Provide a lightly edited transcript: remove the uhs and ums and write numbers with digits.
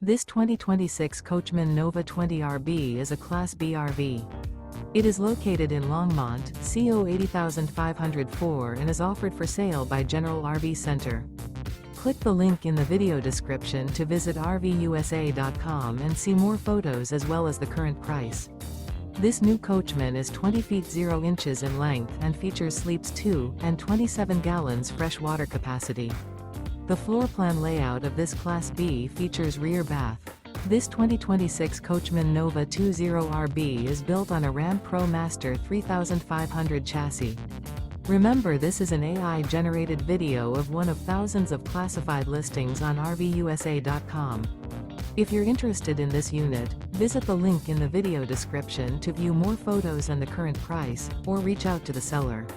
This 2026 Coachmen Nova 20RB is a Class B RV. It is located in Longmont, CO 80504 and is offered for sale by General RV Center. Click the link in the video description to visit RVUSA.com and see more photos as well as the current price. This new Coachmen is 20 feet 0 inches in length and features sleeps 2 and 27 gallons fresh water capacity. The floor plan layout of this Class B features rear bath. This 2026 Coachmen Nova 20RB is built on a Ram Pro Master 3500 chassis. Remember, this is an AI-generated video of one of thousands of classified listings on RVUSA.com. If you're interested in this unit, visit the link in the video description to view more photos and the current price, or reach out to the seller.